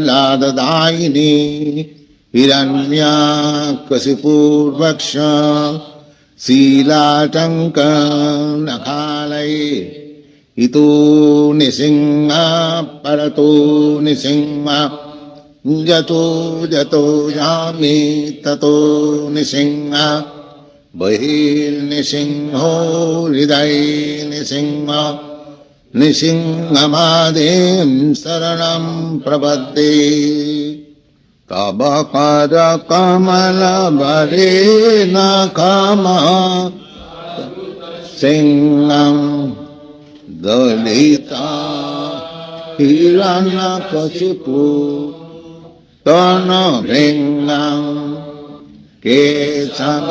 प्रह्लाददायिनी हिरण्यकशिपूर्वक्षा शीलाटङ्कनखालये इतो निसिंह परतो निसिंह जतो जतो यामि ततो निसिंह बहिर्निसिंहो हृदये निसिंह निसिंहमादिं शरणं प्रपद्ये तव करकमलभरेण खमः सिंहं दलिता हिरण्यकशिपु तनभृङ्गं केशवधृतं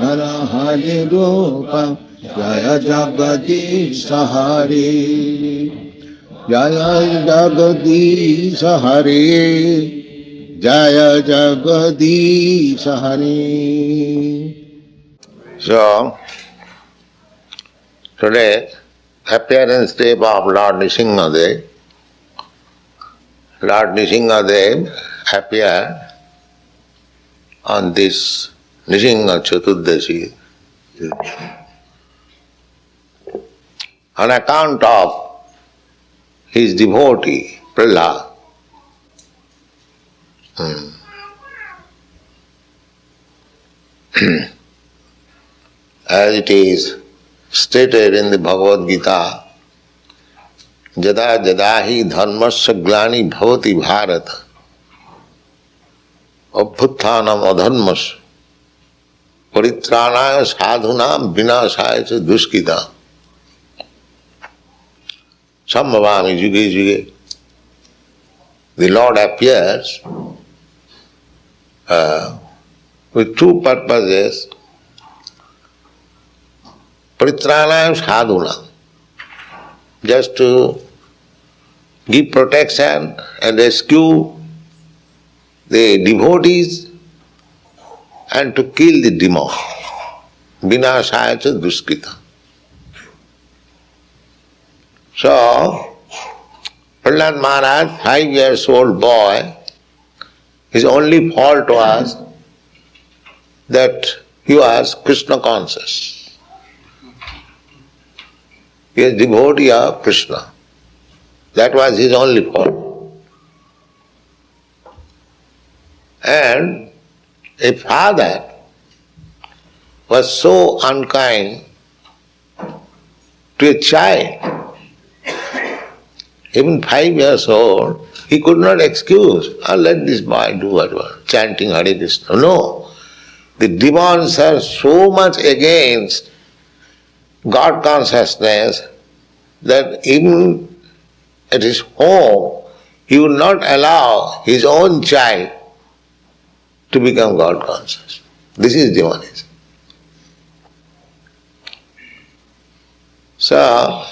नरहरिरूपं जय जगदीश हरे जय जगदीश हरे जय जगदीश हरे. So, today, appearance day of Lord Nrsimhadev. Lord Nrsimhadev appeared on this Nrsimha Caturdashi on account of his devotee, Prahlad. As it is stated in the Bhagavad Gita, Jada jada hi dharmasya glani bhavati bharata abhutthanam adharmasya paritranaya sadhunam vinasaya cha duskita sambhavami juge juge. The Lord appears with two purposes. Paritranaya sadhunam, just to give protection and rescue the devotees and to kill the demon. Vinasaya cha duskita. So, Prahlad Maharaj, 5 years old boy, his only fault was that he was Krishna conscious. He is devotee of Krishna. That was his only fault. And a father was so unkind to a child, even 5 years old, he could not excuse, let this boy do whatever, chanting Hare Krishna. No. The demons are so much against God consciousness that even at his home, he would not allow his own child to become God conscious. This is demonism. So,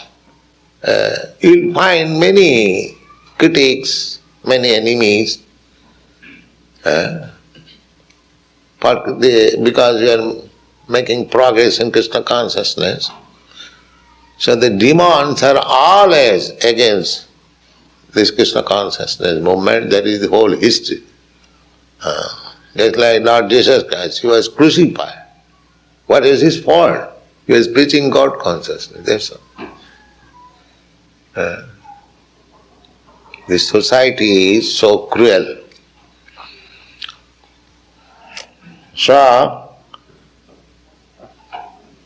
you'll find many critics, many enemies, because you are making progress in Krishna consciousness. So the demons are always against this Krishna consciousness movement. That is the whole history. Just like Lord Jesus Christ, he was crucified. What is his fault? He was preaching God consciousness, that's all. This society is so cruel. So,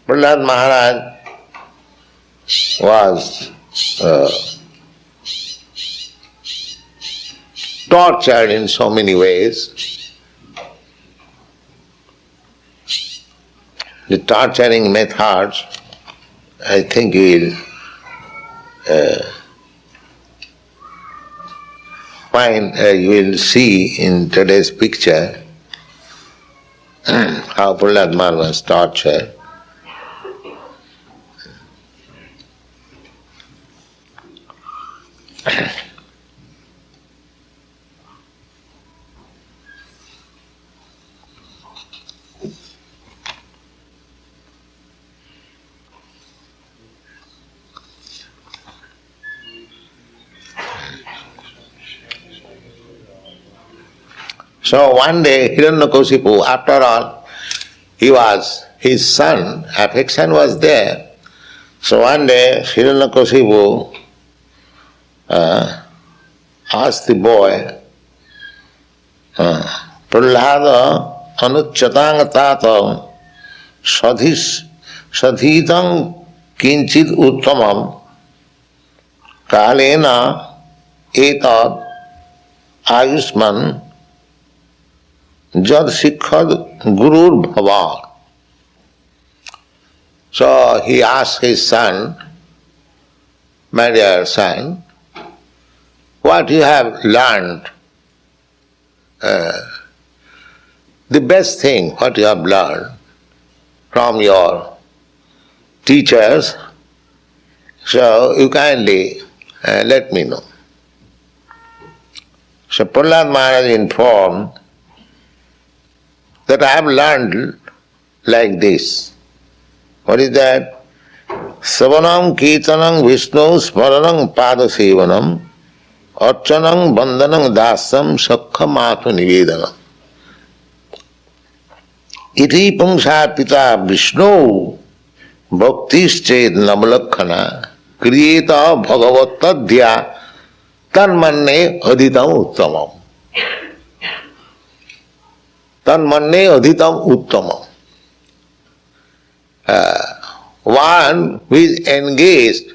Prahlad Maharaj was tortured in so many ways. The torturing methods, I think you will see in today's picture how Prahlad Maharaj was tortured. So one day Hiranyakasipu, after all, he was his son, affection was there. So one day Hiranyakasipu asked the boy, Prahlada anuchatang tatam sadhitam kinchit uttamam kalena etad ayusman jad sikhad gurur bhava. So he asked his son, my dear son, what you have learned, the best thing what you have learned from your teachers, so you kindly let me know. So Prahlad Maharaj informed that I have learned like this. What is that? Savanam Kirtanam Vishnu Smaranam Padasevanam Archanam Bandhanam Dasam Sakham Atma Nivedanam. Iti Pumsa Pita Vishnu Bhaktisched Namalakhana Kriyeta Bhagavatadhya Tanmanne Adhitam Uttamam. Tanmanne Adhitam Uttamam. One who is engaged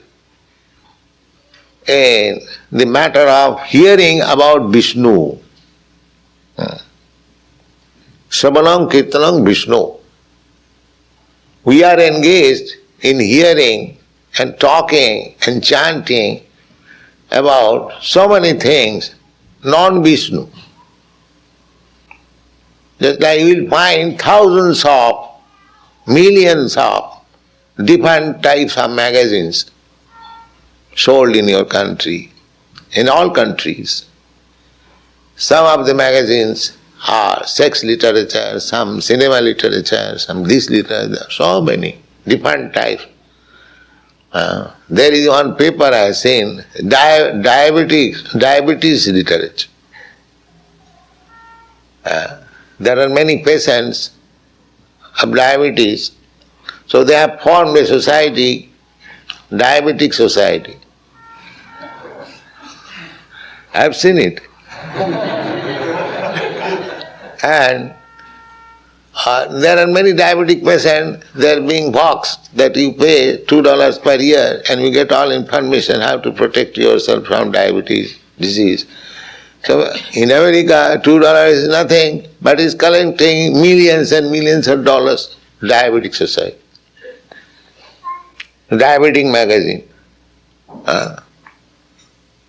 in the matter of hearing about Vishnu, Savanam Kirtanam Vishnu. We are engaged in hearing and talking and chanting about so many things, non-Vishnu. Just like you will find thousands of, millions of different types of magazines sold in your country, in all countries. Some of the magazines are sex literature, some cinema literature, some this literature, so many different types. There is one paper I have seen, diabetes literature. There are many patients of diabetes, so they have formed a society, diabetic society. I have seen it. And there are many diabetic patients, they are being boxed that you pay $2 per year and you get all information how to protect yourself from diabetes disease. So in America, $2 is nothing, but is collecting millions and millions of dollars. Diabetic society. Diabetic magazine.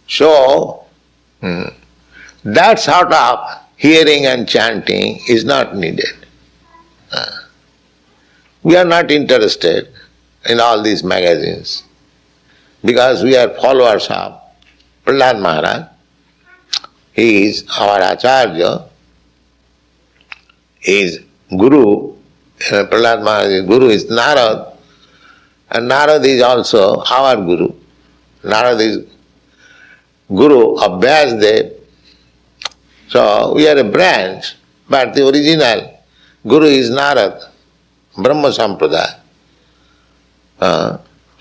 So, that sort of hearing and chanting is not needed. We are not interested in all these magazines because we are followers of Prahlad Maharaj. He is our Acharya, his Guru. Prahlad Maharaj's Guru is Narad, and Narad is also our Guru. Narad is Guru of Vyasdev. So we are a branch, but the original Guru is Narad, Brahma Sampradaya.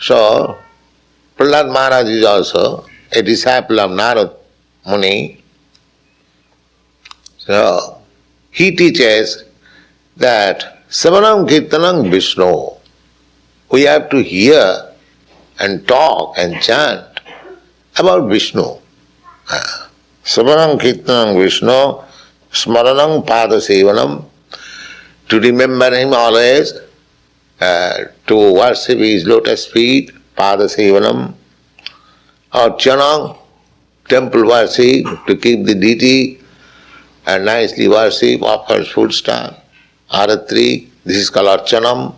So Prahlad Maharaj is also a disciple of Narad Muni. So he teaches that Savanam Kirtanam Vishnu. We have to hear and talk and chant about Vishnu. Savanam Kirtanam Vishnu, Smaranam Padasevanam, to remember him always, to worship his lotus feet, Padasevanam, Archanam, temple worship, to keep the deity and nicely worship, offers food stuff, Aratri, this is called Archanam,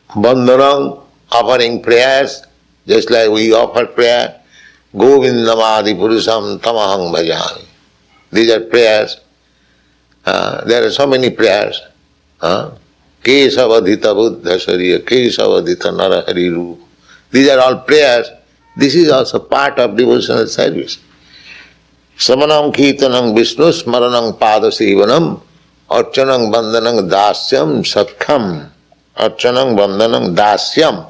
Bandhanam, offering prayers, just like we offer prayer, Govindamadi Purusham Tamahang Bhajami. These are prayers. There are so many prayers. Kesavadhita Buddha Shariya, Kesavadhita Narahari Ru. These are all prayers. This is also part of devotional service. Samanam Kirtanam Vishnu Smaranam Padasevanam Archanam Bandhanam Dasyam Sakham Archanam Bandhanam Dasyam,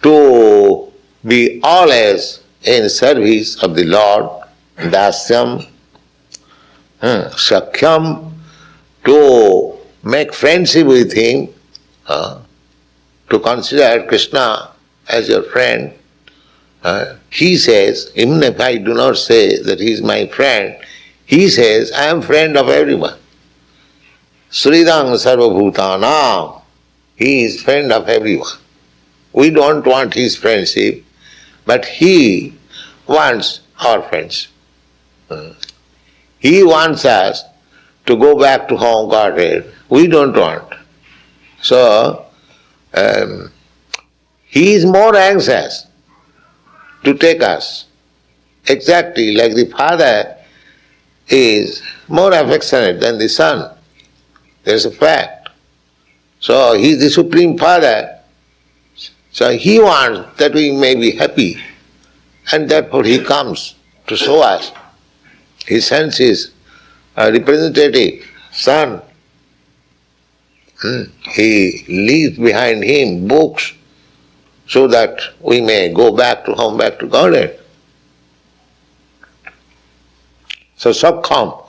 to be always in service of the Lord, Dasyam, Sakhyam, to make friendship with him, to consider Krishna as your friend. He says, even if I do not say that he is my friend, he says, I am friend of everyone. Sridang Sarva Bhutanam, he is friend of everyone. We don't want his friendship, but he wants our friendship. He wants us to go back to home Godhead. We don't want. So, he is more anxious to take us, exactly like the father is more affectionate than the son. There's a fact. So he is the Supreme Father. So he wants that we may be happy, and therefore he comes to show us. He sends his representative, son. He leaves behind him books so that we may go back to home, back to Godhead. So Sakham,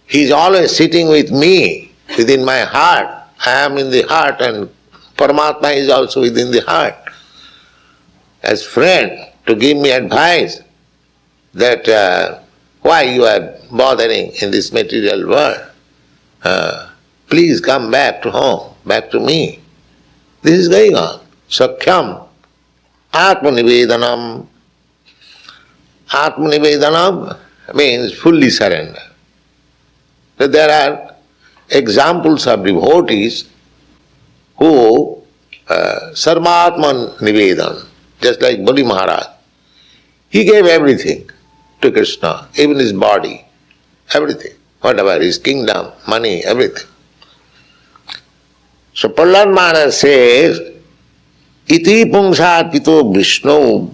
he is always sitting with me within my heart. I am in the heart and Paramatma is also within the heart. As friend, to give me advice that why you are bothering in this material world. Please come back to home, back to me. This is going on. Sakhyam, Atmanivedanam. Atmanivedanam means fully surrender. So there are examples of devotees who Sarvatman Nivedan, just like Bali Maharaj. He gave everything to Krishna, even his body, everything, whatever, his kingdom, money, everything. So Prahlad Maharaj says, Iti pungsat pito Vishnu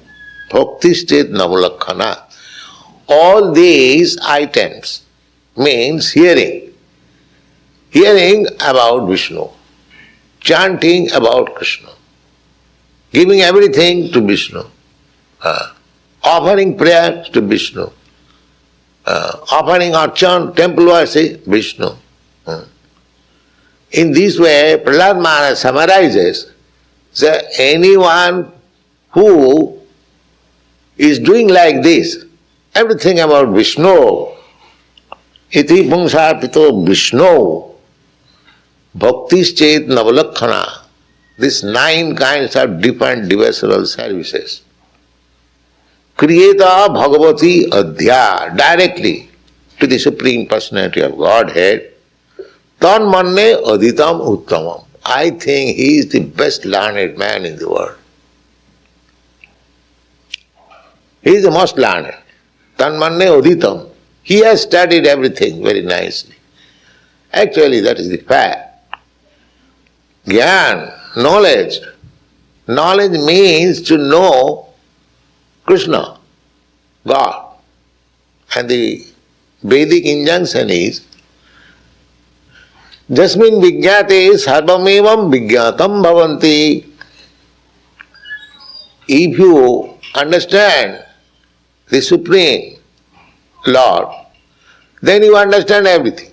bhaktistet navalakhana. All these items means hearing about Vishnu, chanting about Krishna, giving everything to Vishnu, offering prayers to Vishnu, offering archan, temple worship, Vishnu. In this way, Prahlad Maharaj summarizes that anyone who is doing like this, everything about Vishnu, iti pungsar pito Vishnu, bhaktis chet navalakhana, these 9 kinds of different devotional services. Kriyeta Bhagavati Adhya, directly to the Supreme Personality of Godhead, Tan manne aditam uttamam. I think he is the best learned man in the world. He is the most learned. Tan manne aditam. He has studied everything very nicely. Actually, that is the fact. Gyan, knowledge. Knowledge means to know Krishna, God. And the Vedic injunction is Jasmin vijñate sarvamevam vijñatam bhavanti. If you understand the Supreme Lord, then you understand everything.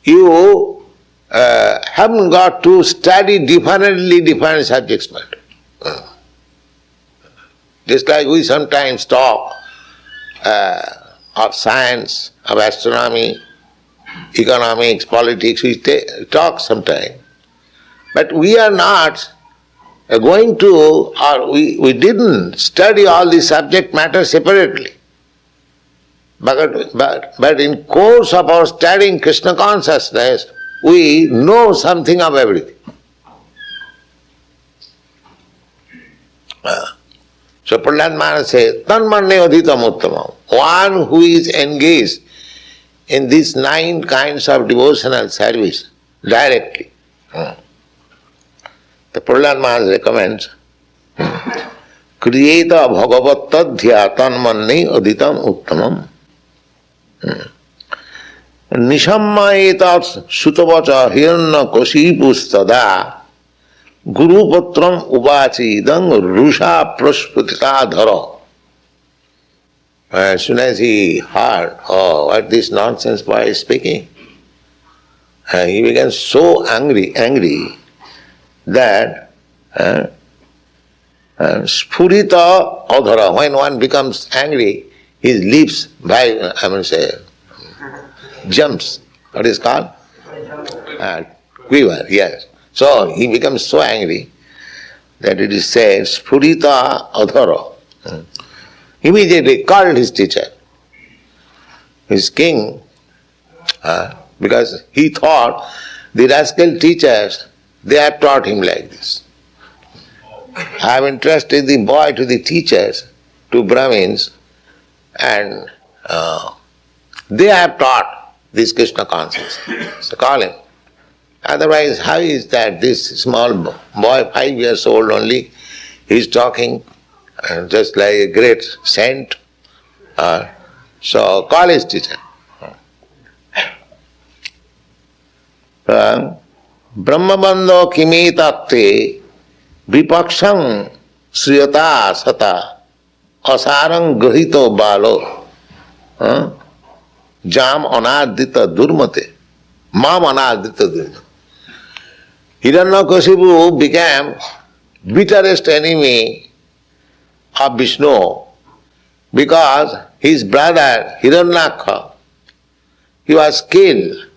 You haven't got to study different subjects matter. Just like we sometimes talk of science, of astronomy, economics, politics, we talk sometimes. But we are not going to, or we didn't study all the subject matter separately. But in course of our studying Krishna consciousness, we know something of everything. So Prahlad Maharaj says, Tanmanne adhitam uttamam. One who is engaged in these 9 kinds of devotional service directly. The Prahlad Maharaj recommends Kriyeta bhagavat tadhya tanmanne aditam uttamam. Nrsimha etat sutavacha hiranya kasipustada Guru patram uvachi idam rusha prasputita dhara. As soon as he heard, oh, what this nonsense boy is speaking, he became so angry that spurita adhara, when one becomes angry, his lips, jumps. What is called? Quiver, yes. So he becomes so angry that it is said, spurita adhara. Immediately called his teacher, his king, because he thought the rascal teachers, they have taught him like this. I have entrusted the boy to the teachers, to Brahmins, and they have taught this Krishna consciousness. So call him. Otherwise, how is that this small boy, 5 years old only, he is talking just like a great saint? So call his teacher. Brahmabandho kimitatte vipaksham sriyata sata asarang grahito balo jam anadita durmate mam anadita durmate. Hiranyakashipu became bitterest enemy of Vishnu because his brother Hiranyaka, he was killed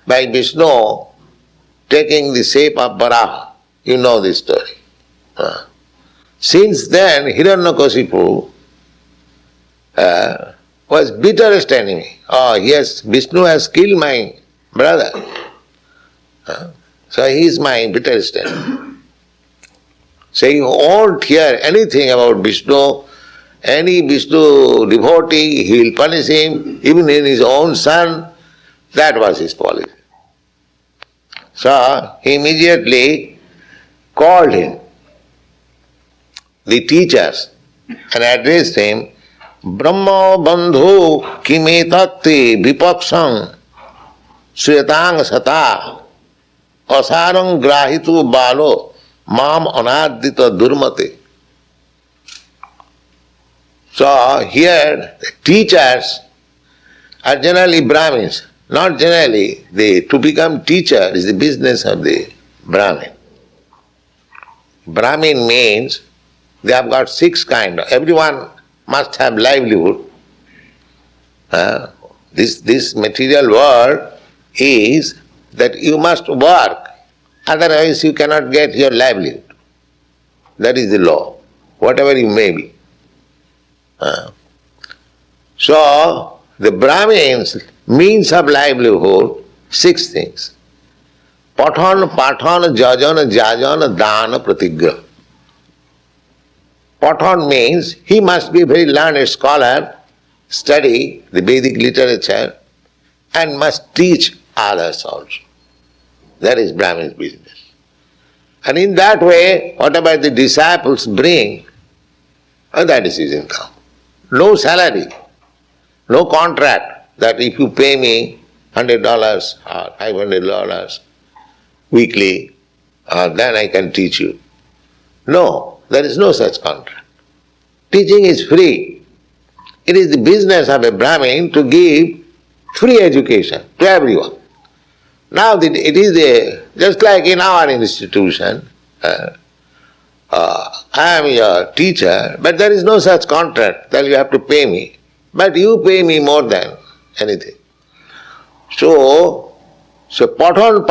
by Vishnu taking the shape of Varaha. You know this story. Since then, Hiranyakashipu was bitterest enemy. Oh yes, Vishnu has killed my brother. So he is my bitterest enemy. So he won't hear anything about Vishnu. Any Vishnu devotee, he will punish him, even in his own son. That was his policy. So he immediately called him, the teachers, and addressed him, Brahma bandhu kimetatti vipaksham suyatang sata asarang grahitu balo mam anadita durmate. So here teachers are generally Brahmins. Not generally. To become teacher is the business of the Brahmin. Brahmin means they have got 6 kinds. Everyone must have livelihood. This material world is that you must work, otherwise you cannot get your livelihood. That is the law, whatever you may be. So the Brahmins' means of livelihood, 6 things. Pathan, jajan, dana, pratigra. Pathan means he must be a very learned scholar, study the Vedic literature, and must teach others also. That is Brahmin's business. And in that way, whatever the disciples bring, that is his income. No salary, no contract that if you pay me $100 or $500 weekly, then I can teach you. No, there is no such contract. Teaching is free. It is the business of a Brahmin to give free education to everyone. Now it is just like in our institution, I am your teacher, but there is no such contract that you have to pay me. But you pay me more than anything. So pathan,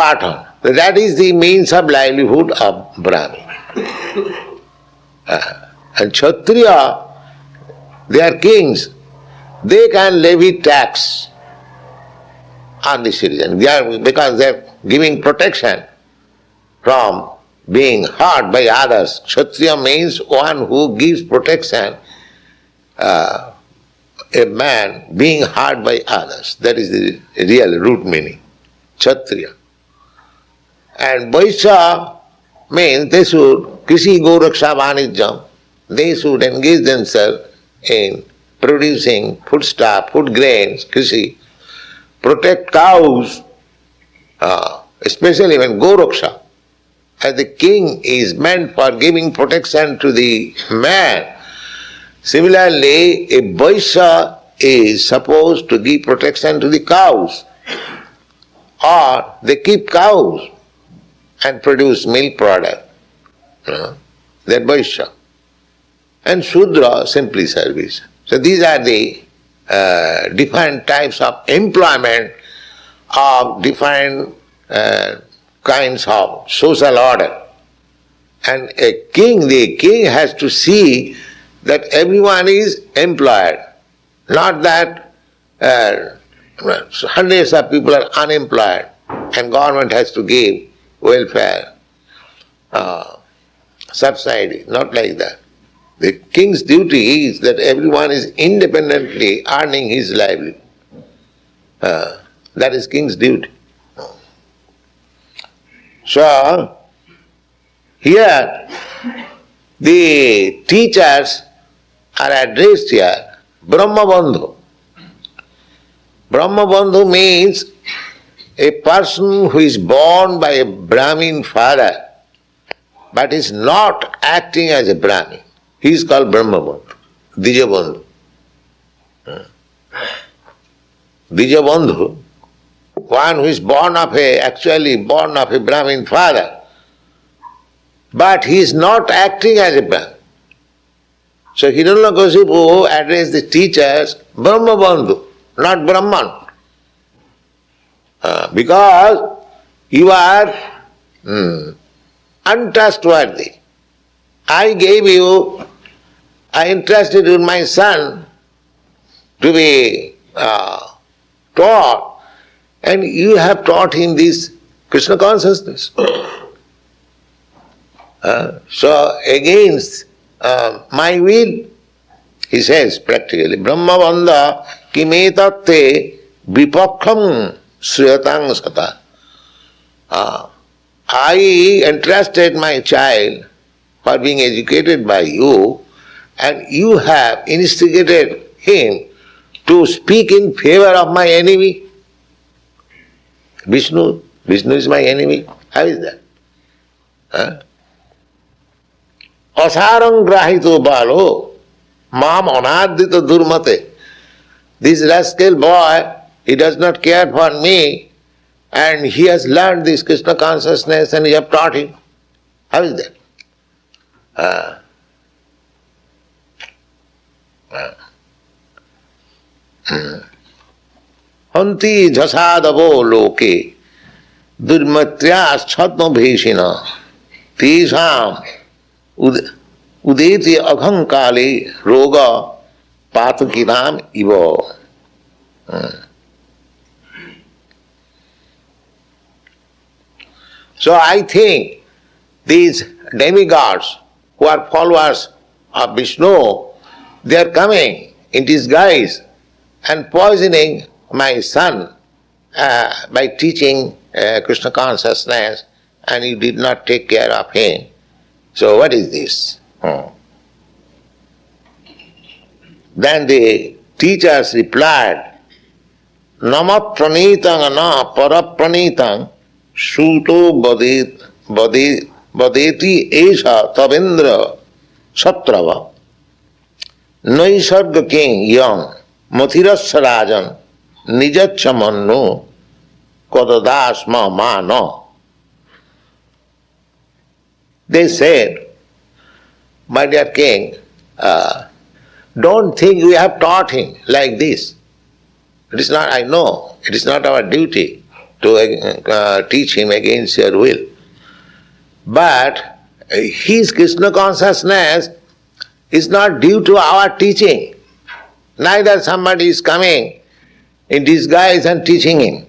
that is the means of livelihood of Brahmin. And Kshatriya, they are kings. They can levy tax on the citizen because they are giving protection from being hurt by others. Kshatriya means one who gives protection, a man being hurt by others. That is the real root meaning, Kshatriya. And Vaishya means they should Krishi Goraksha Vanijam. they should engage themselves in producing foodstuff, food grains, krishi, protect cows, especially when Goraksha. As the king is meant for giving protection to the man, similarly a Vaishya is supposed to give protection to the cows, or they keep cows and produce milk product. That Vaishya. And Shudra simply service. So these are the different types of employment of different kinds of social order. And the king has to see that everyone is employed, not that hundreds of people are unemployed and government has to give welfare subsidy, not like that. The king's duty is that everyone is independently earning his livelihood. That is king's duty. So, here the teachers are addressed here, Brahma Bandhu. Brahma Bandhu means a person who is born by a Brahmin father but is not acting as a Brahmin. He is called Brahma Bandhu, Dija Bandhu. Dija Bandhu, one who is actually born of a Brahmin father, but he is not acting as a Brahmin. So Hiranyakasipu addressed the teachers Brahma Bandhu, not Brahman. Because you are untrustworthy. I entrusted you my son to be taught, and you have taught him this Krishna consciousness. So against my will, he says practically, Brahma Bandha kimetatte vipakham sriyatang sata. I entrusted my child for being educated by you, and you have instigated him to speak in favor of my enemy. Vishnu is my enemy. How is that? Asarang grahito balo, mam anadita durmate. This rascal boy, he does not care for me, and he has learned this Krishna consciousness and you have taught him. How is that? Hanti jasadavo loke durmatyas chatma bheshina tesham udeti aghankale roga patakiram iva. So I think these demigods who are followers of Vishnu, they are coming in disguise and poisoning my son by teaching Krishna consciousness, and you did not take care of him. So what is this? Then the teachers replied, Nama pranitang na parapranitang suto badeti esha tabendra satrava naisarga king yang mathirasya rajan nijachamanno kodadasma mano. They said, my dear king, don't think we have taught him like this. It is not, I know, it is not our duty to teach him against your will. But his Krishna consciousness is not due to our teaching. Neither somebody is coming in disguise and teaching him.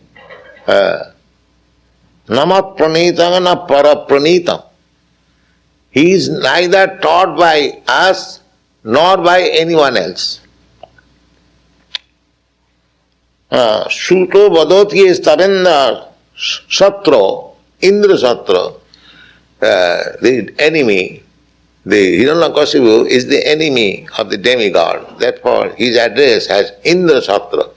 Nama pranitam na para pranitam. He is neither taught by us nor by anyone else. Suto vadoti is Tarendra Satro, Indra Satro, the enemy, The Hiranyakashipu is the enemy of the demigod. Therefore, his address has Indra Shastra.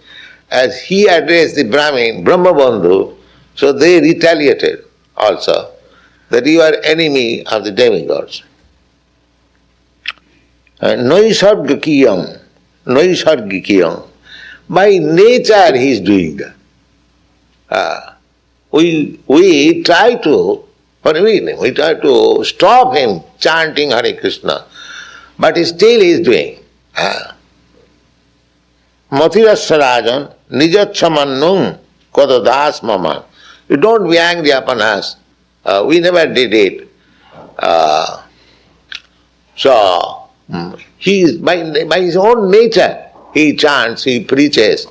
As he addressed the Brahmin, Brahmabandhu, so they retaliated also that you are enemy of the demigods. Naisargikiyam, Naisargikiyam. By nature he is doing that. We try to forbid him, we try to stop him chanting Hare Krishna, but still he is doing. Matirasarajan nijachamannum kodadas mama. You don't be angry upon us. We never did it. So, he is by his own nature, he chants, he preaches,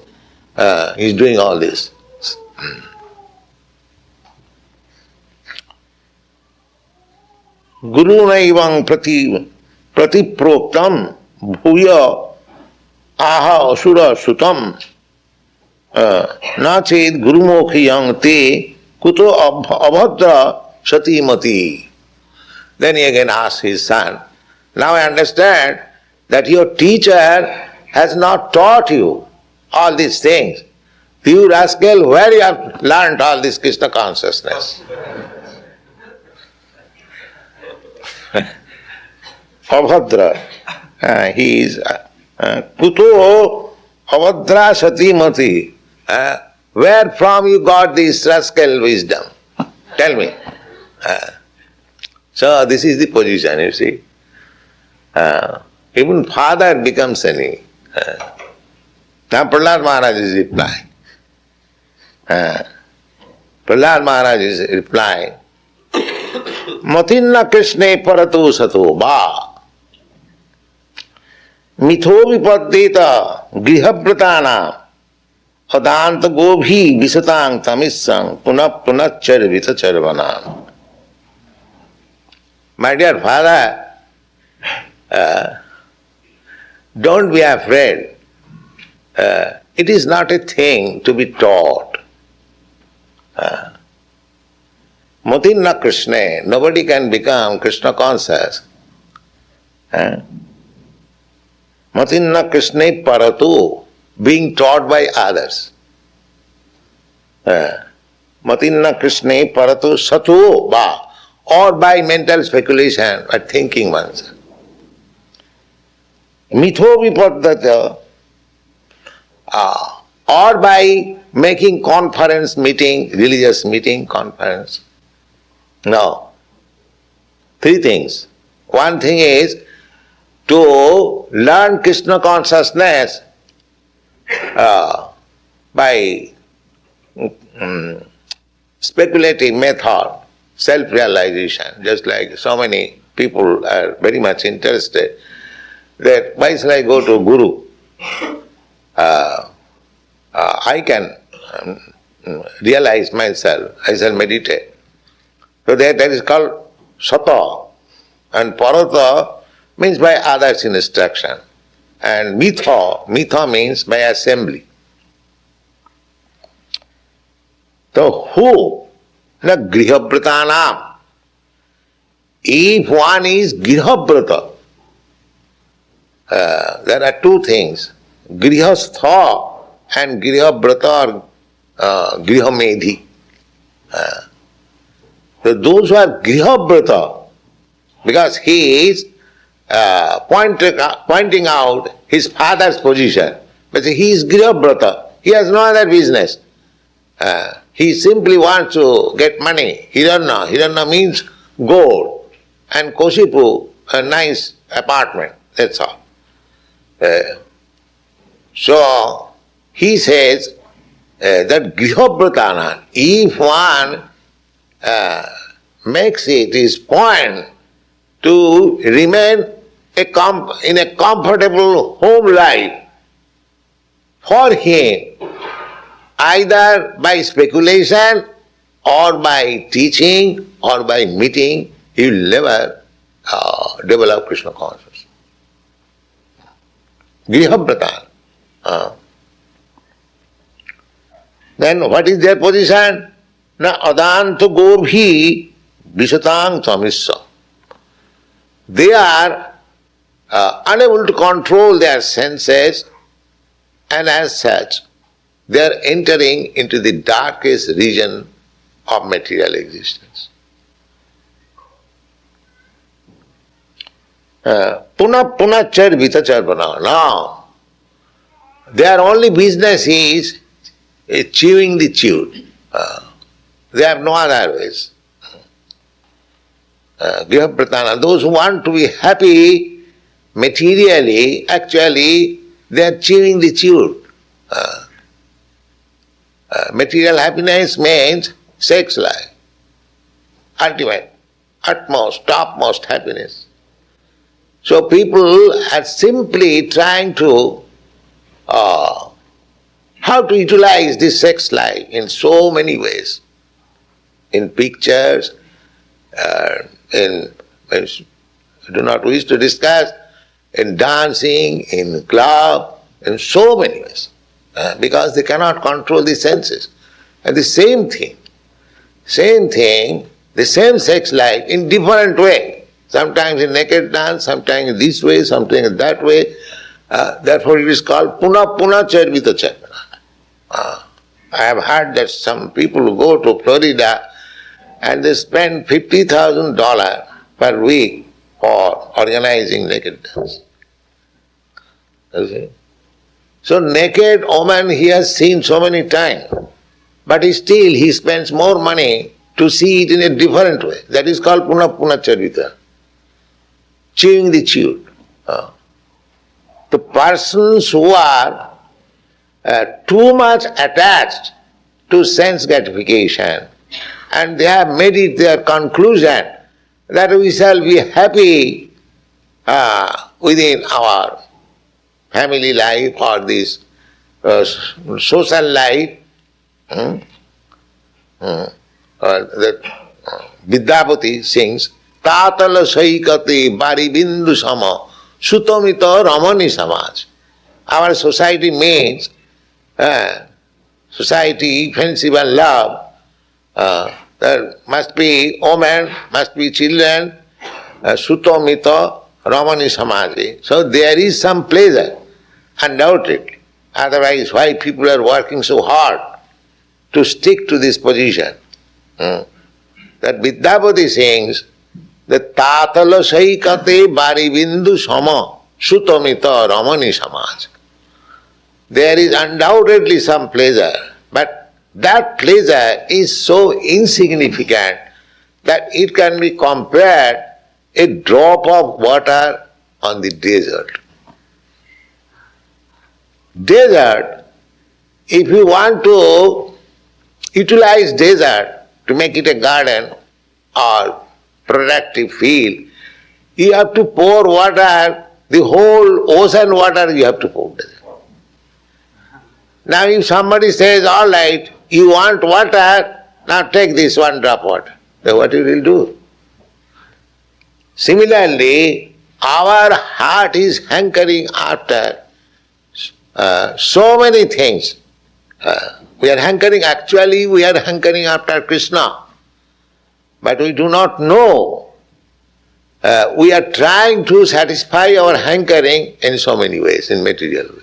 he is doing all this. Gurunaivam pratiproktam bhuya aha asura sutam nached gurumokhiyang te kuto abhadra satimati. Then he again asks his son, now I understand that your teacher has not taught you all these things. You rascal, where you have learnt all this Krishna consciousness? Abhadra, he is kuto abhadra satimati. Where from you got this rascal wisdom? Tell me. So this is the position, you see. Even father becomes enemy. Now Prahlad Maharaj is replying. Prahlad Maharaj is replying, Matinna Krishne parato sato ba mitho vipaddeta grihabratana adanta gobhi visatang tamissang punap punachar vitacharvanam. My dear father, don't be afraid. It is not a thing to be taught. Matinna Krishna, nobody can become Krishna conscious. Matinna Krishna paratu, being taught by others. Matinna Krishna paratu satu ba, or by mental speculation, by thinking oneself. Mitho vipaddata, or by making conference meeting, religious meeting, conference. No. Three things. One thing is to learn Krishna consciousness by speculative method, self-realization, just like so many people are very much interested that why shall I go to Guru? I can realize myself, I shall meditate. So that is called sata, and parata means by others' instruction, and mitha means by assembly. So who? Na grihabhratanam. If one is grihabhrata, there are two things, grihastha and grihabhrata or grihamedhi. So those who are grihabhrata, because he is pointing out his father's position, but he is grihabhrata, he has no other business. He simply wants to get money. Hiranya means gold, and Koshipu, a nice apartment, that's all. So he says that grihabhratana, if one makes it his point to remain in a comfortable home life, for him, either by speculation or by teaching or by meeting, he will never develop Krishna consciousness. Grihabhrata. Then what is their position? Na adanta gobhi visatang tamissa. they are unable to control their senses, and as such, they are entering into the darkest region of material existence. Puna charvita charvana. Now, their only business is chewing the chewed. They have no other ways. Grihapratana, those who want to be happy materially, actually they are chewing the chewed. Material happiness means sex life, ultimate, utmost, topmost happiness. So people are simply trying to how to utilize this sex life in so many ways, in pictures, I do not wish to discuss, in dancing, in club, in so many ways, because they cannot control the senses. And the same thing, the same sex life in different way. Sometimes in naked dance, sometimes this way, sometimes that way. Therefore it is called puna charvita charvana. I have heard that some people go to Florida and they spend $50,000 per week for organizing naked dance. You see? So naked woman he has seen so many times, but still he spends more money to see it in a different way. That is called puna charvita, chewing the chewed. The persons who are too much attached to sense gratification, and they have made it their conclusion that we shall be happy within our family life or this social life. That Vidyapati sings, Tatala saikati baribindu sama sutomita ramani samaj. Our society means society, friendship and love. There must be women, must be children, sutomita ramani samaji. So there is some pleasure, undoubtedly. Otherwise, why people are working so hard to stick to this position? That Vidyapati sings that Tatala saikate baribindu sama sutomita ramani samaj. There is undoubtedly some pleasure, but that pleasure is so insignificant that it can be compared a drop of water on the desert. Desert, if you want to utilize desert to make it a garden or productive field, you have to pour water, the whole ocean water you have to pour. Now if somebody says, all right, you want water, now take this one drop water, then what you will do? Similarly, our heart is hankering after so many things. We are hankering after Krishna, but we do not know. We are trying to satisfy our hankering in so many ways, in material ways.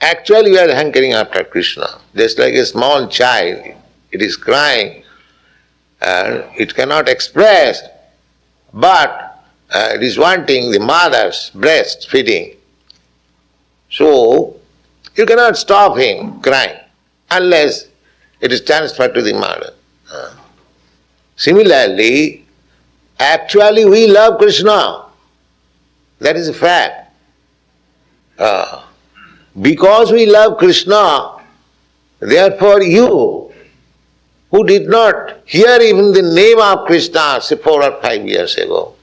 Actually, we are hankering after Krishna. Just like a small child, it is crying, it cannot express, but it is wanting the mother's breast feeding. So, you cannot stop him crying unless it is transferred to the mother. Similarly, actually we love Krishna. That is a fact. Because we love Krishna, therefore you, who did not hear even the name of Krishna, say 4 or 5 years ago,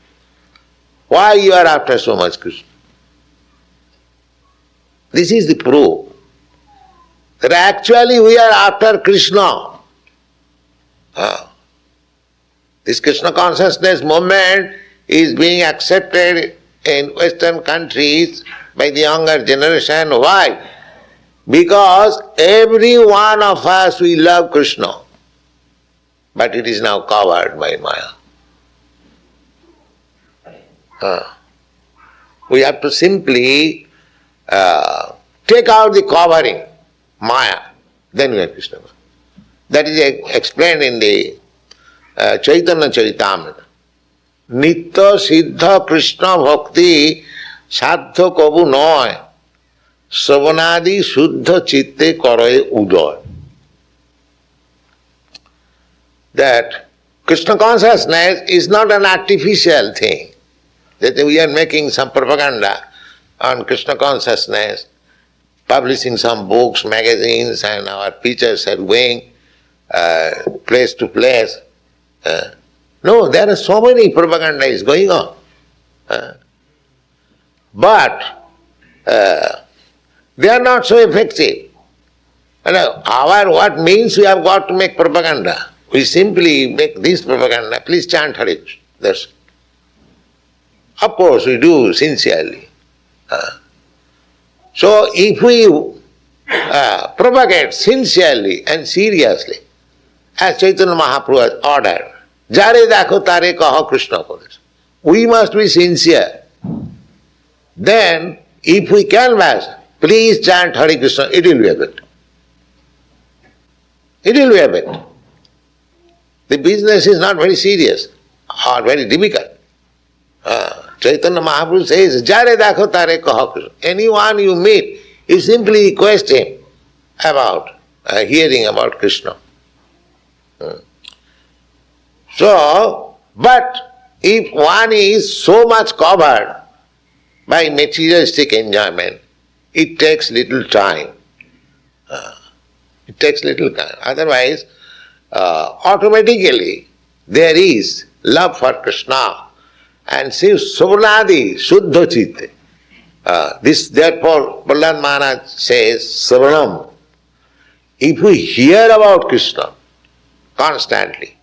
why you are after so much Krishna? This is the proof that actually we are after Krishna. This Krishna consciousness movement is being accepted in Western countries by the younger generation. Why? Because every one of us, we love Krishna, but it is now covered by Maya. We have to simply take out the covering, Maya, then we are Krishna. That is explained in the Chaitanya Charitamrita. Nitya Siddha Krishna Bhakti Sadhya Kabu Noy Savanadi Shuddha Chitte Karaye Udoy. That Krishna consciousness is not an artificial thing. That we are making some propaganda on Krishna consciousness, publishing some books, magazines, and our preachers are going place to place. No, there are so many propaganda is going on. But they are not so effective. What means we have got to make propaganda? We simply make this propaganda, please chant Hare Krishna. That's it. Of course we do sincerely. So if we propagate sincerely and seriously, as Chaitanya Mahaprabhu has ordered, Jare dakho tare kaho Krishna Kodesh. We must be sincere. Then, if we canvass, please chant Hare Krishna, it will be a bit. It will be a bit. The business is not very serious or very difficult. Chaitanya Mahaprabhu says, Jare dakho tare kaho Krishna. Anyone you meet, you simply request him about hearing about Krishna. So, but if one is so much covered by materialistic enjoyment, it takes little time. It takes little time. Otherwise, automatically there is love for Krishna and since Savanadi Shuddha Chitte. This therefore Prahlad Maharaj says, Savanam. If we hear about Krishna constantly,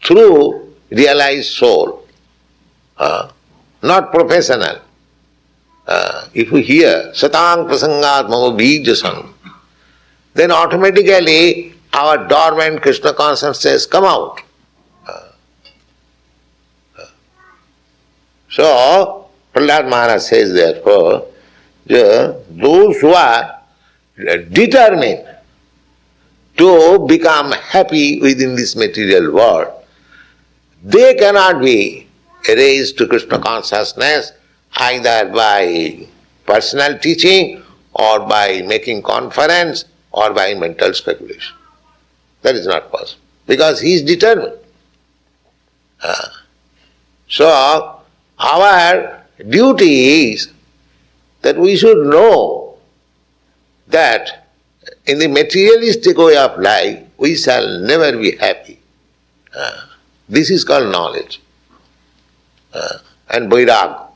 through realized soul, not professional. If we hear Satang Prasangat Mama Bijasang, then automatically our dormant Krishna consciousness come out. So, Prahlad Maharaj says therefore, those who are determined to become happy within this material world, they cannot be raised to Krishna consciousness either by personal teaching or by making conference or by mental speculation. That is not possible because he is determined. So, our duty is that we should know that in the materialistic way of life, we shall never be happy. This is called knowledge and vairagya.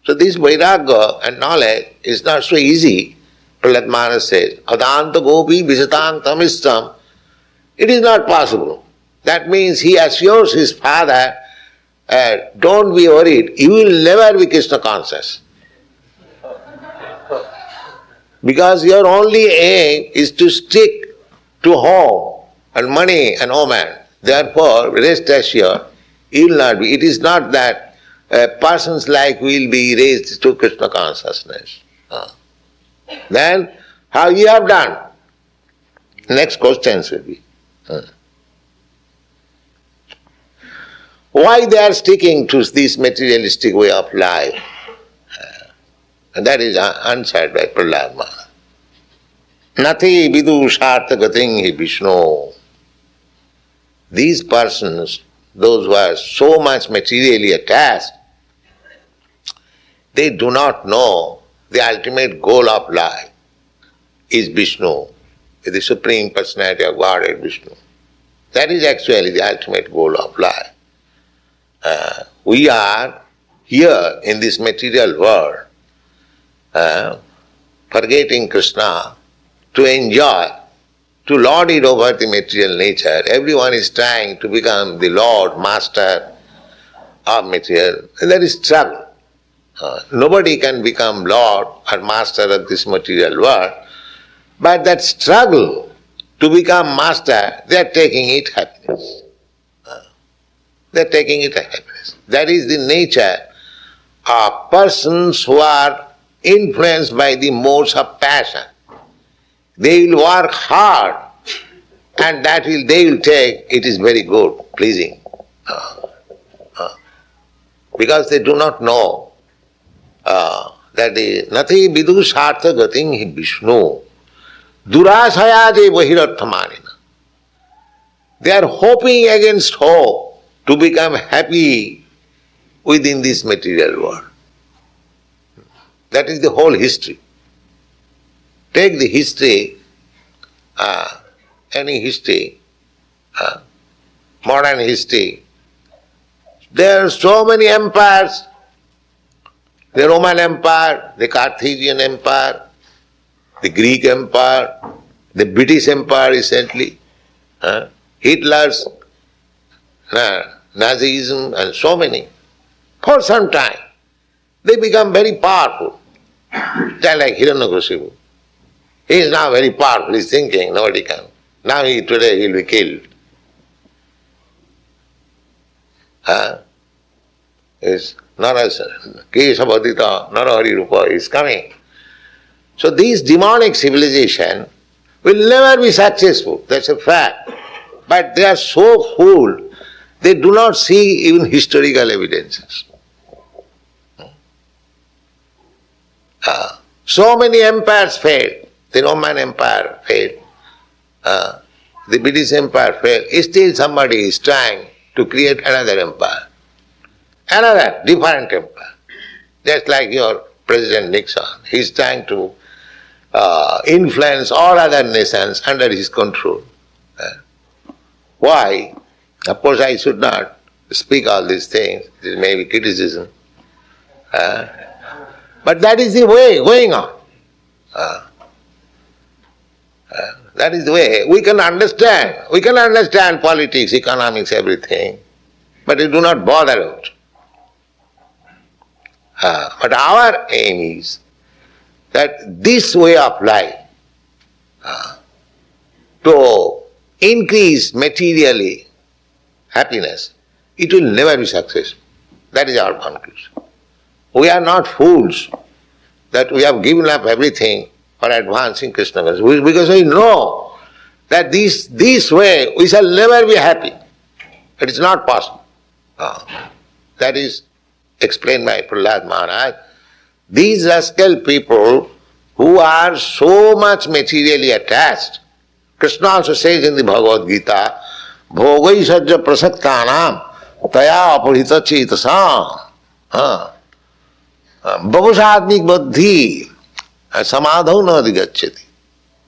So this vairagya and knowledge is not so easy. Prahlad Maharaj says, Adanta gopi visatang tamistam. It is not possible. That means he assures his father, don't be worried, you will never be Krishna conscious. Because your only aim is to stick to home and money and woman. Therefore, rest assured, you will not be. It is not that persons like will be raised to Krishna consciousness. Then, how you have done? Next questions will be. Why they are sticking to this materialistic way of life? And that is answered by Prahlad Maharaj. Nati vidu sarthagating hi Vishnu. These persons, those who are so much materially attached, they do not know the ultimate goal of life is Vishnu, the Supreme Personality of Godhead Vishnu. That is actually the ultimate goal of life. We are here in this material world forgetting Krishna to enjoy, to lord it over the material nature. Everyone is trying to become the Lord, Master of material, and there is struggle. Nobody can become Lord or Master of this material world, but that struggle to become Master, they are taking it happiness. They are taking it as happiness. That is the nature of persons who are influenced by the modes of passion. They will work hard and they will take, it is very good, pleasing. Because they do not know that the nati vidu sartha gating hi Vishnu durasayade bahirarthamanina. They are hoping against hope to become happy within this material world. That is the whole history. Take the history, any history, modern history. There are so many empires, the Roman Empire, the Carthaginian Empire, the Greek Empire, the British Empire recently, Hitler's Nazism and so many. For some time, they become very powerful. Just like Hiranyakashipu. He is now very powerful, he is thinking, nobody can. Now today he will be killed. Is Kesavadita Narahari Rupa is coming. So these demonic civilization will never be successful, that's a fact. But they are so fooled, they do not see even historical evidences. So many empires failed. The Roman Empire failed. The British Empire failed. Still somebody is trying to create another empire. Another different empire. Just like your President Nixon. He is trying to influence all other nations under his control. Why? Of course I should not speak all these things. This may be criticism. But that is the way going on. That is the way. We can understand politics, economics, everything, but we do not bother it. But our aim is that this way of life, to increase materially happiness, it will never be successful. That is our conclusion. We are not fools that we have given up everything for advancing Krishna consciousness, because we know that this way we shall never be happy. It is not possible. That is explained by Prahlad Maharaj. These rascal people who are so much materially attached, Krishna also says in the Bhagavad Gita, Bhogai sajja prasaktanam taya apurhita chetasam babusatmik buddhi samadhau na adhigacchati.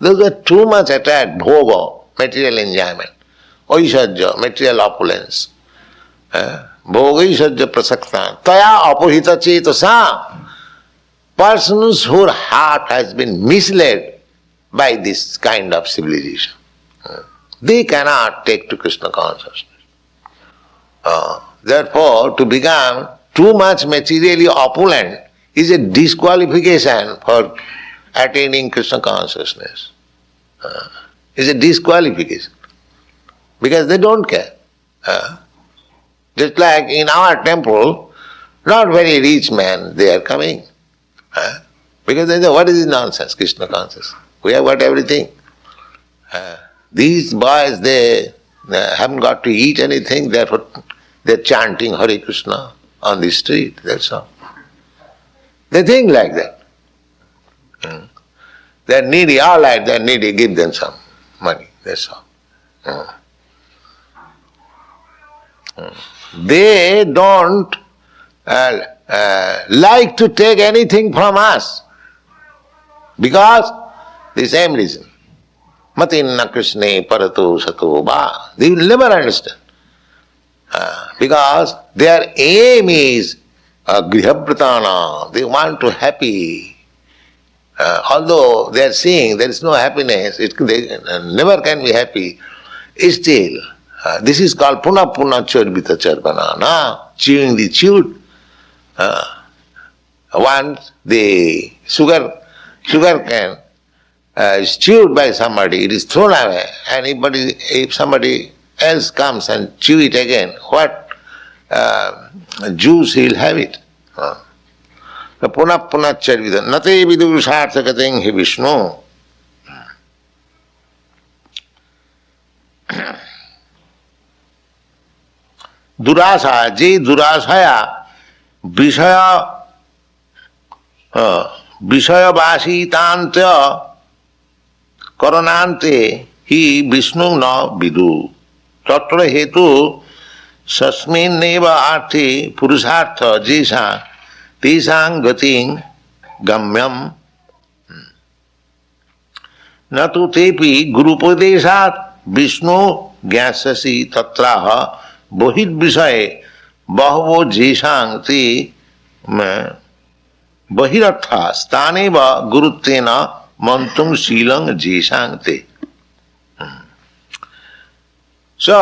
Those are too much attached, bhoga, material enjoyment, aishajya, material opulence, bhogai sajja prasaktan, taya apuhita chetasam. Persons whose heart has been misled by this kind of civilization, they cannot take to Krishna consciousness. Therefore, to become too much materially opulent is a disqualification for attaining Krishna consciousness. It's a disqualification. Because they don't care. Just like in our temple, not very rich men, they are coming. Because they say, what is this nonsense, Krishna consciousness? We have got everything. These boys, they haven't got to eat anything, therefore they're chanting Hare Krishna on the street, that's all. They think like that. They're needy, all right, they're needy, give them some money, that's all. They don't like to take anything from us because the same reason. Matinna Krishna parato sato ba. They will never understand. Because their aim is grihabhratana. They want to happy. Although they are seeing there is no happiness, they never can be happy. Still, this is called puna puna charbita charvana, chewing the chewed. Once the sugar cane is chewed by somebody, it is thrown away, and if somebody else comes and chew it again, what juice, he'll have it. Punah punah charvida. Nate vidusarthakating he Vishnu. Durasa, je durasaya, Vishaya vasitantya karanante hi Vishnu na vidu. Tatra hetu sasmin neva arthi purusartha jesa tesang gating gamyam natu tepi gurupadeshat Vishnu gyasasi tatraha bohit vishay bahavo jesang te bahiratha staneva guruttena mantum silang jesang te. So,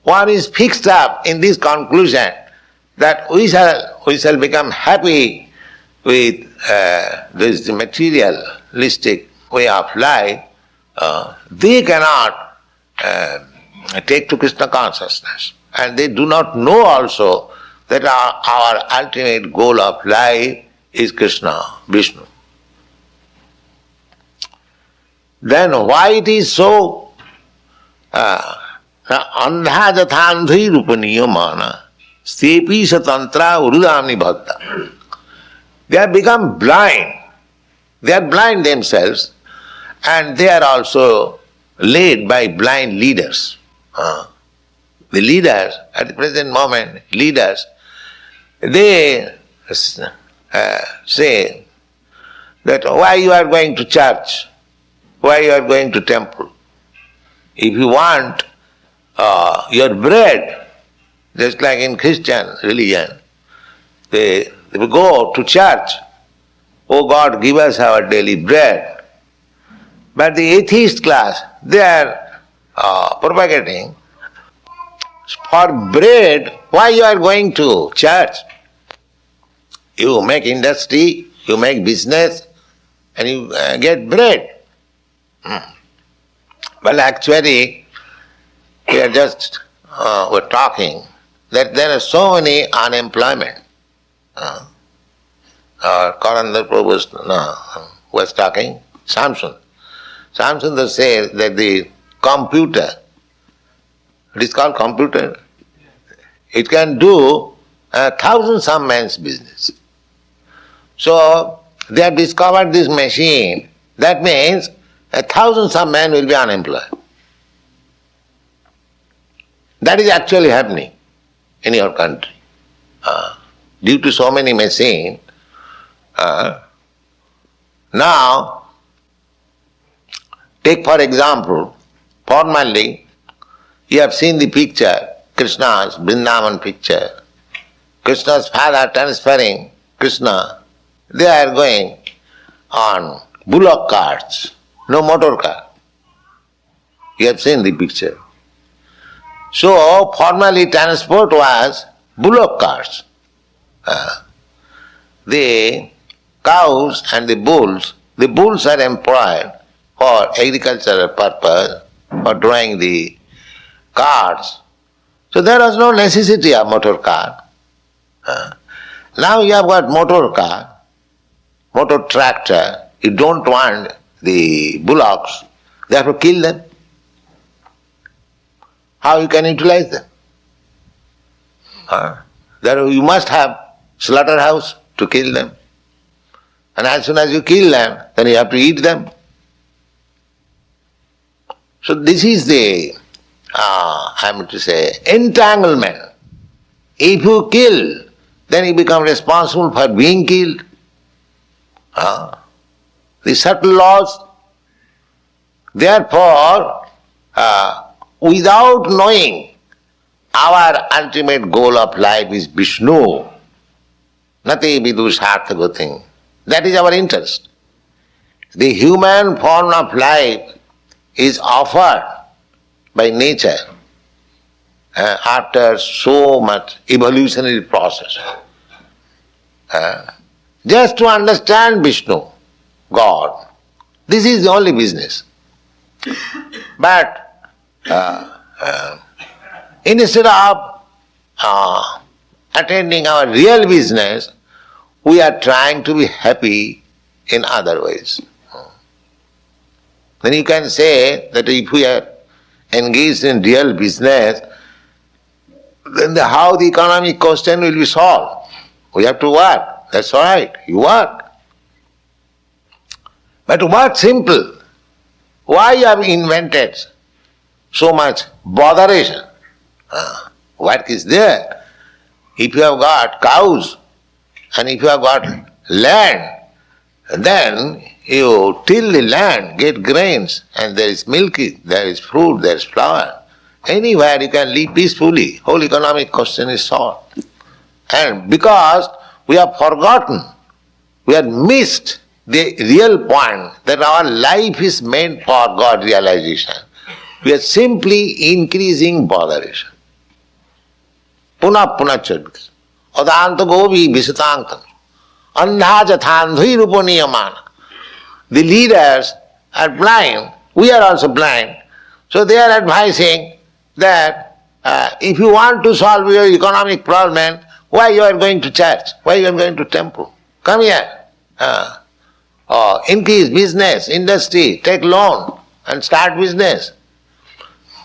what is fixed up in this conclusion that we shall become happy with this materialistic way of life, they cannot take to Krishna consciousness. And they do not know also that our ultimate goal of life is Krishna, Vishnu. Then why it is so? Andha jathandhi rupaniya mana stepi satantra urudamni bhakta. They have become blind. They are blind themselves and they are also led by blind leaders. The leaders, at the present moment, leaders, they say that why you are going to church, why you are going to temple. If you want your bread, just like in Christian religion, they will go to church, oh God, give us our daily bread. But the atheist class, they are propagating, for bread, why you are going to church? You make industry, you make business, and you get bread. Well, actually, we are just we're talking that there are so many unemployment. Karandar Prabhu was talking, Samson says that the computer, it is called computer, it can do 1,000 some man's business. So they have discovered this machine, that means 1,000 some men will be unemployed. That is actually happening in your country. Due to so many machines, now, take for example, formerly, you have seen the picture, Krishna's Vrindavan picture. Krishna's father transferring Krishna, they are going on bullock carts, no motor car. You have seen the picture. So, formerly transport was bullock carts. The cows and the bulls are employed for agricultural purpose, for drawing the carts. So there was no necessity of motor car. Now you have got motor car, motor tractor, you don't want the bullocks, they have to kill them. How you can utilize them? There you must have slaughterhouse to kill them. And as soon as you kill them, then you have to eat them. So this is the, I am to say, entanglement. If you kill, then you become responsible for being killed. The subtle laws. Therefore, without knowing our ultimate goal of life is Vishnu, nati vidusarthagating. That is our interest. The human form of life is offered by nature after so much evolutionary process. Just to understand Vishnu, God. This is the only business. But instead of attending our real business, we are trying to be happy in other ways. Then you can say that if we are engaged in real business, then how the economic question will be solved? We have to work. That's all right. You work. But work simple. Why you have invented so much botheration? Work is there. If you have got cows and if you have got land, then you till the land, get grains, and there is milk, there is fruit, there is flour. Anywhere you can live peacefully. Whole economic question is solved. And because we have forgotten, we have missed the real point that our life is meant for God realization, we are simply increasing botheration. Puna chadvis. Adanta govi visitankam. Andha jathandhi ruponiyamana. The leaders are blind. We are also blind. So they are advising that if you want to solve your economic problem, why you are going to church? Why you are going to temple? Come here. Increase business, industry, take loan and start business.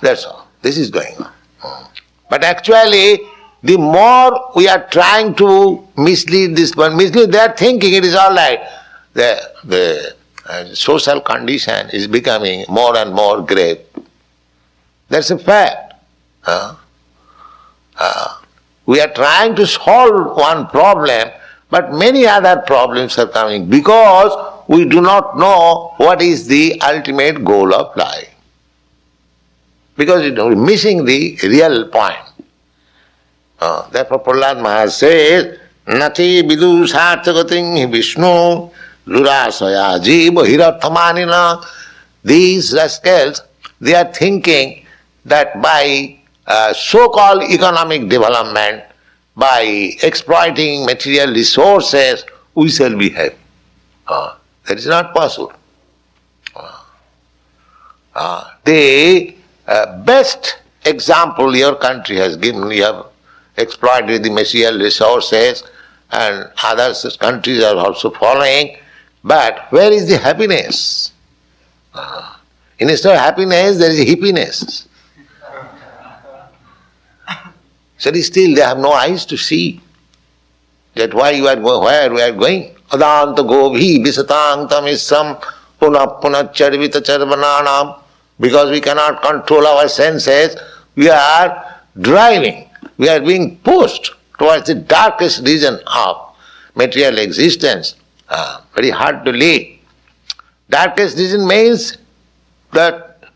That's all. This is going on. But actually, the more we are trying to mislead this one, they are thinking it is all right. The social condition is becoming more and more grave. That's a fact. We are trying to solve one problem, but many other problems are coming because we do not know what is the ultimate goal of life. Because we are missing the real point. Therefore Prahlad Maharaj says, Nati vidu sarthagating Vishnu lurasaya jiva hirathamanina. These rascals, they are thinking that by so-called economic development, by exploiting material resources, we shall be happy. That is not possible. The best example your country has given, you have exploited the material resources and other countries are also following, but where is the happiness? Instead of happiness, there is hippiness. So still they have no eyes to see that why you are going, where we are going. Adanta govhi visatang tamisam punachadvita charvananam. Because we cannot control our senses, we are driving, we are being pushed towards the darkest region of material existence. Very hard to live. Darkest region means that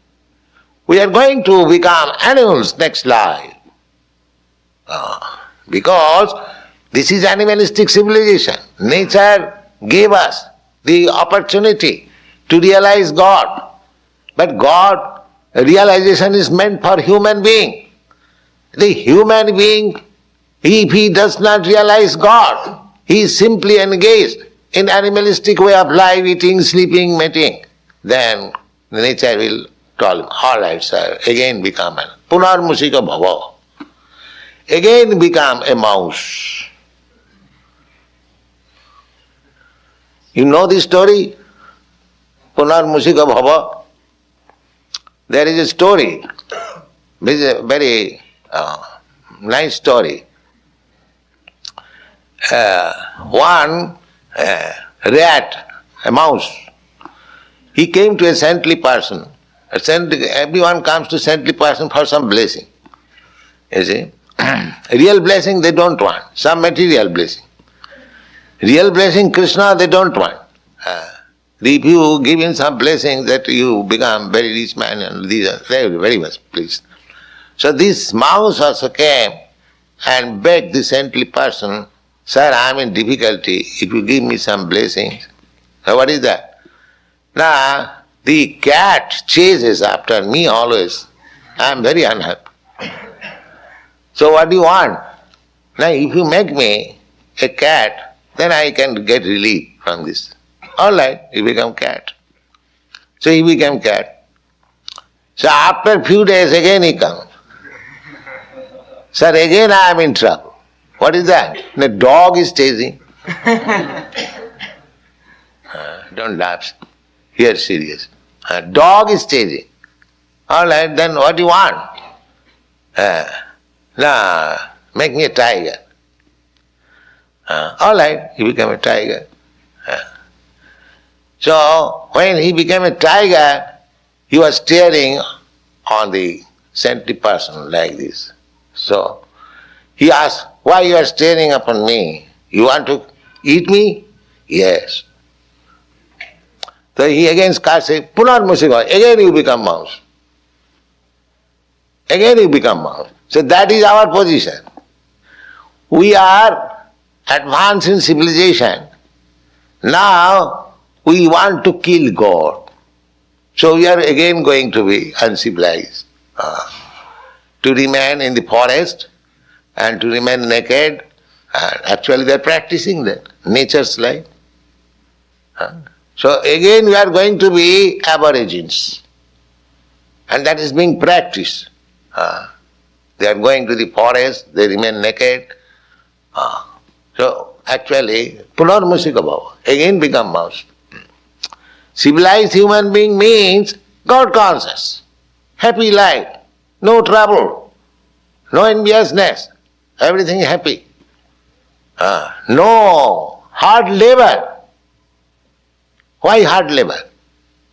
we are going to become animals next life. Because this is animalistic civilization. Nature gave us the opportunity to realize God. But God, realization is meant for human being. The human being, if he does not realize God, he is simply engaged in animalistic way of life, eating, sleeping, mating. Then nature will tell him, all right sir, again become a punarmusika bhava. Again become a mouse. You know this story? Punarmusika bhava. There is a story, this is a very nice story. One rat, a mouse, he came to a saintly person. Everyone comes to saintly person for some blessing. You see, real blessing they don't want, some material blessing. Real blessing, Krishna, they don't want. If you give him some blessings that you become very rich man, and these are very, very much pleased. So this mouse also came and begged the saintly person, sir, I am in difficulty, if you give me some blessings. So what is that? Now, the cat chases after me always. I am very unhappy. So what do you want? Now if you make me a cat, then I can get relief from this. All right, he become cat. So he became cat. So after few days again he comes. Sir, again I am in trouble. What is that? The dog is chasing. Don't laugh. Here, serious. Dog is chasing. All right, then what do you want? Nah, make me a tiger. All right, he became a tiger. So, when he became a tiger, he was staring on the sentry person like this. So, he asked, why you are staring upon me? You want to eat me? Yes. So he again starts saying, Punar Musika, again you become mouse. Again you become mouse. So that is our position. We are advanced in civilization. Now we want to kill God. So we are again going to be uncivilized. To remain in the forest and to remain naked. Actually they are practicing that, nature's life. So again we are going to be aborigines. And that is being practiced. They are going to the forest, they remain naked. So actually, Punarmusika Bhava, again become mouse. Civilized human being means God conscious, happy life, no trouble, no enviousness, everything happy. No hard labor. Why hard labor?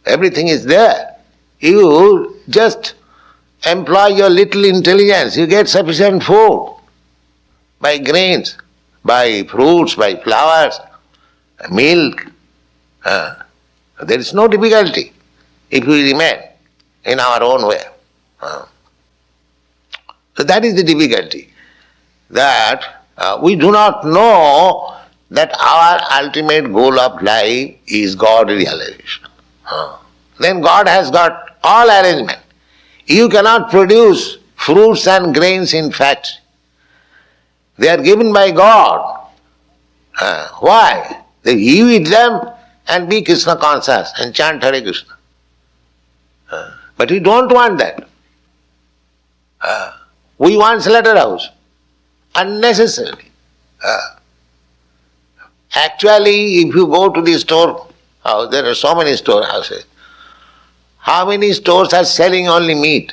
Everything is there. You just employ your little intelligence, you get sufficient food by grains, by fruits, by flowers, milk. There is no difficulty if we remain in our own way. So that is the difficulty, that we do not know that our ultimate goal of life is God realization. Then God has got all arrangement. You cannot produce fruits and grains in factory. They are given by God. Why? You eat them and be Krishna conscious and chant Hare Krishna. But we don't want that. We want slaughterhouse. Unnecessarily. Actually, if you go to the store, there are so many storehouses. How many stores are selling only meat?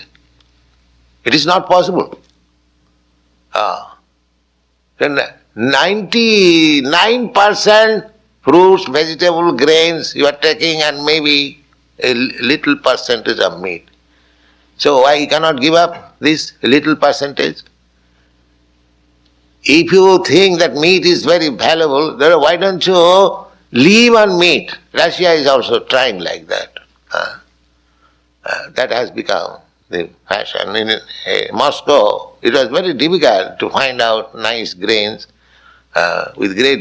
It is not possible. Then 99% fruits, vegetable, grains you are taking and maybe a little percentage of meat. So why you cannot give up this little percentage? If you think that meat is very valuable, then why don't you live on meat? Russia is also trying like that. That has become the fashion. In Moscow, it was very difficult to find out nice grains. With great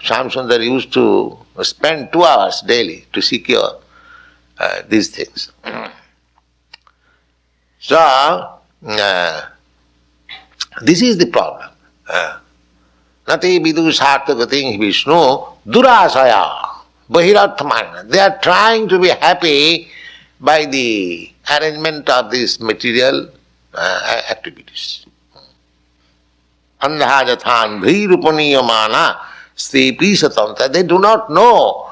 Shamsundar used to spend 2 hours daily to secure these things. So, this is the problem. Nati vidu sarthagating Vishnu durasaya bahirathmana. They are trying to be happy by the arrangement of these material activities. Andhajathan dhirupaniya stepi satamta. They do not know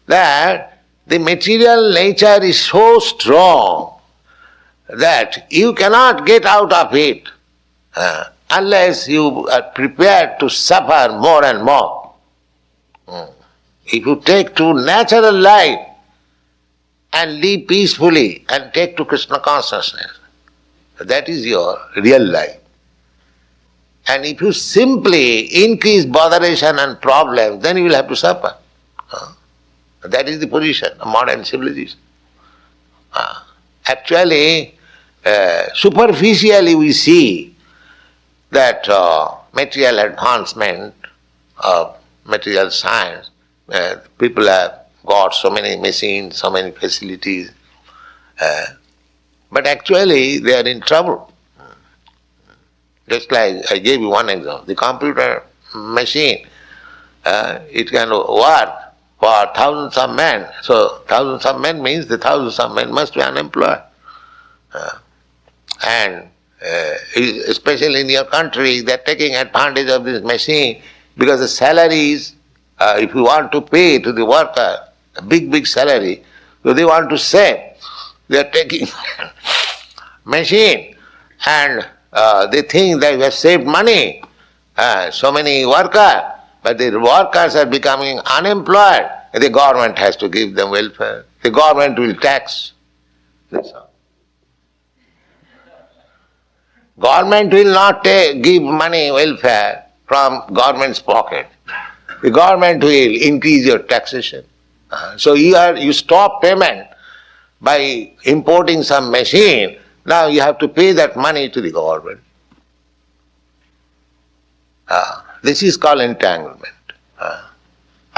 that the material nature is so strong that you cannot get out of it unless you are prepared to suffer more and more. If you take to natural life and live peacefully and take to Krishna consciousness, that is your real life. And if you simply increase botheration and problems, then you will have to suffer. That is the position of modern civilization. Actually, superficially we see that material advancement of material science, people have got so many machines, so many facilities, but actually they are in trouble. Just like I gave you one example, the computer machine, it can work for thousands of men. So thousands of men means the thousands of men must be unemployed. And especially in your country, they are taking advantage of this machine because the salaries, if you want to pay to the worker a big salary, so they want to save. They are taking machine and they think they have saved money. So many workers, but the workers are becoming unemployed. The government has to give them welfare. The government will tax. That's all. Government will not give money welfare from government's pocket. The government will increase your taxation. So you stop payment by importing some machine. Now you have to pay that money to the government. This is called entanglement.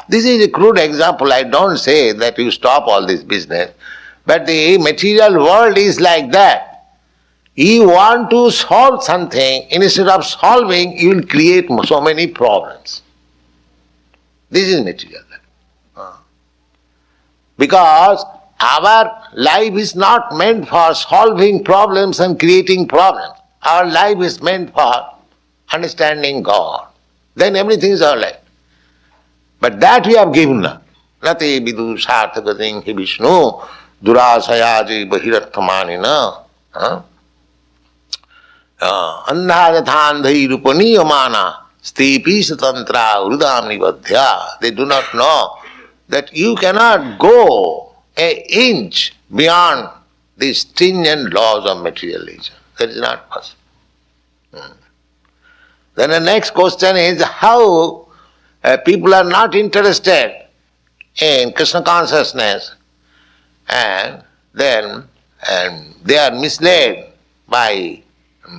This is a crude example. I don't say that you stop all this business, but the material world is like that. You want to solve something, instead of solving, you will create so many problems. This is material life. Because our life is not meant for solving problems and creating problems. Our life is meant for understanding God. Then everything is all right. But that we have given up. Nati vidu sarthagating hi Vishnu durasayaji bahiratthamanina. Andhajathandhai rupaniyamana stepi satantra urudam nibadhya. They do not know that you cannot go an inch beyond the stringent laws of materialism. That is not possible. Then the next question is how people are not interested in Krishna consciousness and then they are misled by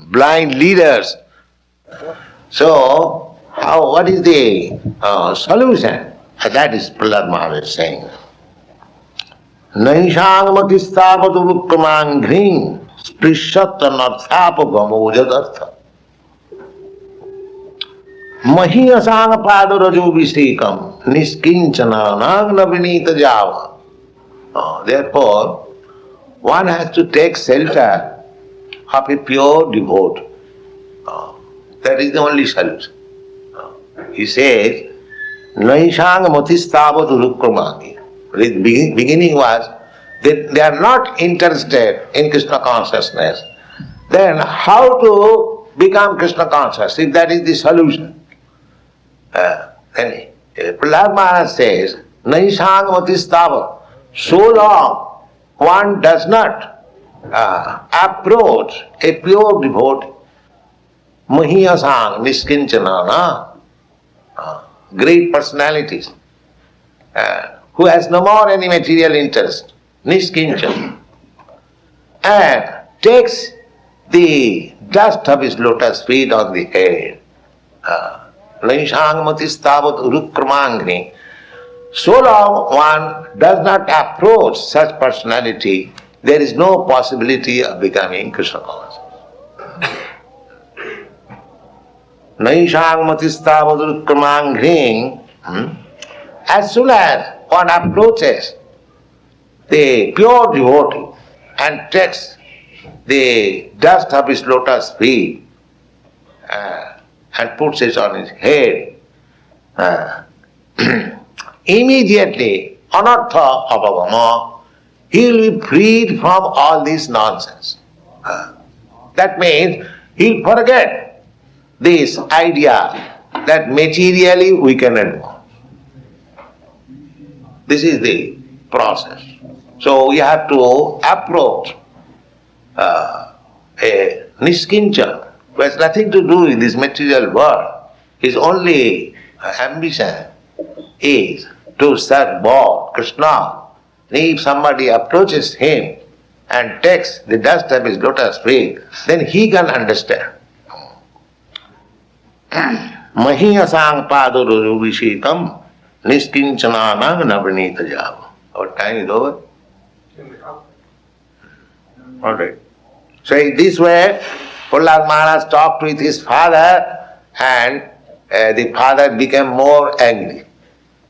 blind leaders. So, what is the solution? That is Prahlad Maharaj saying. Naishangmatistapatu vikramanghring sprishatanarthapagamojadhartha mahiyasang padarajovisekam niskinchana nagnavinita java. Therefore, one has to take shelter of a pure devotee. That is the only solution. He says, Naishang matisthavatu rukramangi. The beginning was that they are not interested in Krishna consciousness. Then how to become Krishna conscious, if that is the solution? Then Prahlad Maharaj says, Naishang matisthavatu. So long one does not approach a pure devotee, mahiyasang niskinchana, great personalities, who has no more any material interest, niskinchana, and takes the dust of his lotus feet on the head. Naishang matistavat urukramangni. So long one does not approach such personality, there is no possibility of becoming Krishna conscious. Naishang matistavad urukramangni. As soon as one approaches the pure devotee and takes the dust of his lotus feet and puts it on his head, immediately, anartha apagama, he will be freed from all this nonsense. That means he will forget this idea that materially we can advance. This is the process. So we have to approach a niskincha who has nothing to do with this material world. His only ambition is to serve God, Krishna. If somebody approaches him and takes the dust of his lotus feet, then he can understand. Mahiyasang paduruvishikam niskinchana navrinita java. Our time is over. Alright. So in this way, Prahlad Maharaj talked with his father and the father became more angry.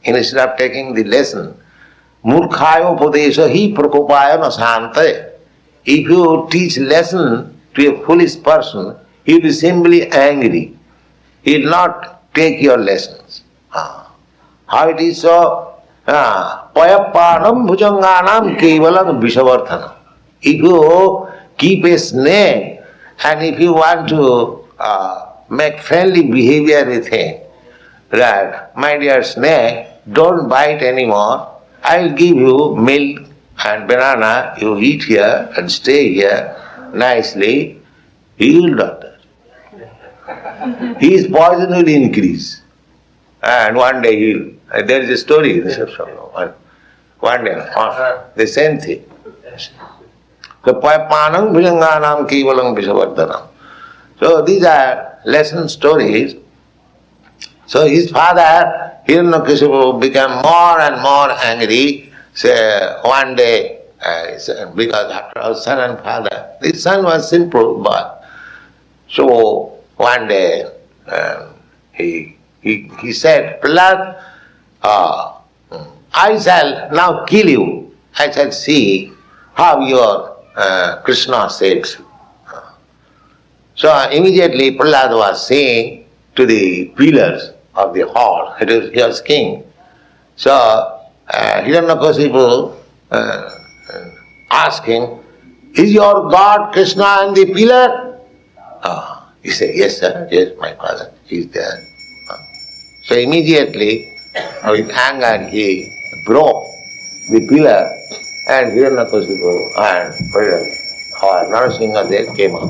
Instead of taking the lesson, Murkhayo padesha hi prakopaya nasante. If you teach lesson to a foolish person, he will be simply angry. He will not take your lessons. How it is so? Payappanam bhujanganam kevalam vishavarthanam. If you keep a snake and if you want to make friendly behavior with him, that, my dear snake, don't bite anymore, I will give you milk and banana, you eat here and stay here nicely, he will not do that. His poison will increase. And one day he will, there is a story, one day, the same thing. So, Payapanam Bhujanganam Kevalam Vishavardhanam. So these are lesson stories. So his father, Hiranyakashipu, became more and more angry. So one day, because after all, son and father, his son was simple boy. So one day he said, Prahlad, I shall now kill you. I shall see how your Krishna saves you. So immediately Prahlad was saying to the pillars of the hall, he was king. So Hiranyakashipu asked him, is your God Krishna in the pillar? He said, yes sir, yes my father, he is there. So immediately with anger he broke the pillar and Hiranyakashipu and Nrsimha Caturdashi came out.